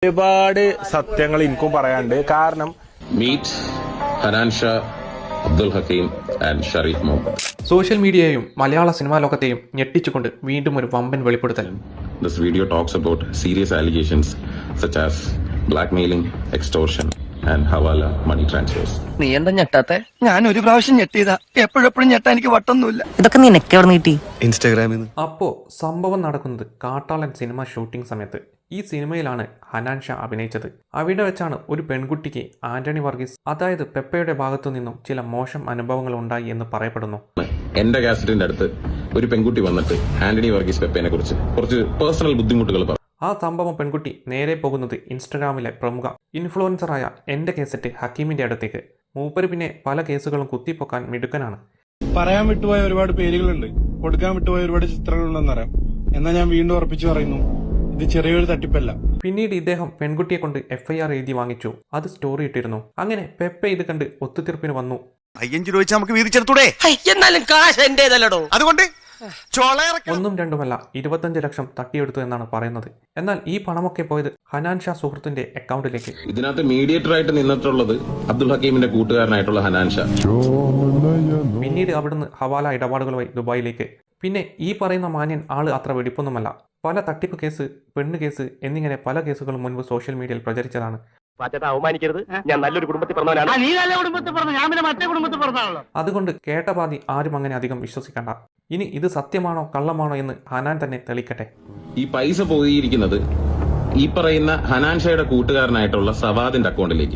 ഒരുപാട് സത്യങ്ങൾ എനിക്കും പറയാനുണ്ട്. കാരണം meet Hanan Shah, Abdul Hakeem and Shareef Muhammad. Social മീഡിയയെയും മലയാള സിനിമാ ലോകത്തെയും ഞെട്ടിച്ചുകൊണ്ട് വീണ്ടും ഒരു വമ്പൻ വെളിപ്പെടുത്തൽ. This video talks about serious allegations such as blackmailing, extortion and hawala money transfers. നീ എന്താ ഞെട്ടാത്തെ? ഞാൻ ഒരു പ്രാവശ്യം ഞെട്ടിയതാ, എപ്പോഴെപ്പോഴും ഞെട്ടാൻ എനിക്ക് വട്ടൊന്നുമില്ല. ഇതൊക്കെ നിനക്ക് എവിടെ നീട്ടി? ഇൻസ്റ്റാഗ്രാമിൽ നിന്ന്. അപ്പോ സംഭവം നടക്കുന്നത് കാട്ടാളൻ സിനിമ ഷൂട്ടിംഗ് സമയത്ത്. ഈ സിനിമയിലാണ് ഹനാൻ ഷാ അഭിനയിച്ചത്. അവിടെ വെച്ചാണ് ഒരു പെൺകുട്ടിക്ക് ആന്റണി വർഗീസ്, അതായത് പെപ്പയുടെ ഭാഗത്തു നിന്നും ചില മോശം അനുഭവങ്ങൾ ഉണ്ടായി എന്ന് പറയപ്പെടുന്നു. എന്റെ കാസറ്റിന്റെ അടുത്ത് ഒരു പെൺകുട്ടി വന്നിട്ട് ആന്റണി വർഗീസ് പെപ്പേനെ കുറിച്ച് കുറച്ച് പേഴ്സണൽ ബുദ്ധിമുട്ടുകൾ പറഞ്ഞു. ആ സംഭവം പെൺകുട്ടി നേരെ പോകുന്നത് ഇൻസ്റ്റഗ്രാമിലെ പ്രമുഖ ഇൻഫ്ലുവൻസറായ എന്റെ കേസറ്റ് ഹക്കീമിന്റെ അടുത്തേക്ക്. മൂപ്പര് പിന്നെ പല കേസുകളും കുത്തിപ്പൊക്കാൻ മിടുക്കനാണ്. പറയാൻ വിട്ടുപോയ ഒരുപാട് പേരുകളുണ്ട്, കൊടുക്കാൻ വിട്ടുപോയ ഒരുപാട് ചിത്രങ്ങളുണ്ടെന്നറിയാം. എന്നാൽ ഞാൻ വീണ്ടും ഉറപ്പിച്ചു പറയുന്നു, ഇത് ചെറിയൊരു തട്ടിപ്പല്ല. പിന്നീട് ഇദ്ദേഹം പെൺകുട്ടിയെ കൊണ്ട് FIR എഴുതി വാങ്ങിച്ചു. അത് സ്റ്റോറി ഇട്ടിരുന്നു. അങ്ങനെ പെപ്പ ഇത് കണ്ട് ഒത്തുതീർപ്പിന് വന്നു. 5 രൂപ വെച്ച് നമുക്ക് വീതിച്ചെടുത്തൂടെ? എന്നാലും കാശ് എന്റേതല്ലടോ. അതുകൊണ്ട് ഒന്നും രണ്ടുമല്ല 25 ലക്ഷം തട്ടിയെടുത്തു എന്നാണ് പറയുന്നത്. എന്നാൽ ഈ പണമൊക്കെ പോയത് ഹനാൻ ഷാ സുഹൃത്തിന്റെ അക്കൗണ്ടിലേക്ക്. ഇതിനകത്ത് മീഡിയേറ്റർ ആയിട്ട് നിന്നിട്ടുള്ളത് അബ്ദുൽ ഹക്കീമിന്റെ കൂട്ടുകാരനായിട്ടുള്ള ഹനാൻ ഷാ. പിന്നീട് അവിടുന്ന് ഹവാല ഇടപാടുകളുമായി ദുബായിലേക്ക്. പിന്നെ ഈ പറയുന്ന മാന്യൻ ആള് അത്ര വെടിപ്പൊന്നുമല്ല. പല തട്ടിപ്പ് കേസ്, പെണ്ണ് കേസ് എന്നിങ്ങനെ പല കേസുകളും മുൻപ് സോഷ്യൽ മീഡിയയിൽ പ്രചരിച്ചതാണ്. അവമാനിക്കരുത്, ഞാൻ നല്ലൊരു കുടുംബത്തിൽ പറഞ്ഞവനാണ്. നീ നല്ല കുടുംബത്തിൽ പറഞ്ഞു, ഞാൻ പിന്നെ മറ്റേ കുടുംബത്തിൽ പറഞ്ഞാണല്ലോ. അതുകൊണ്ട് കേട്ട പാതി ആരും അങ്ങനെ അധികം വിശ്വസിക്കണ്ട. ഇനി ഇത് സത്യമാണോ കള്ളമാണോ എന്ന് ഹനാൻ തന്നെ തെളിയിക്കട്ടെ. ഈ പൈസ പോയിരിക്കുന്നത് ഈ പറയുന്ന ഹനാൻ ഷായുടെ കൂട്ടുകാരനായിട്ടുള്ള സവാദിന്റെ അക്കൗണ്ടിലേക്ക്.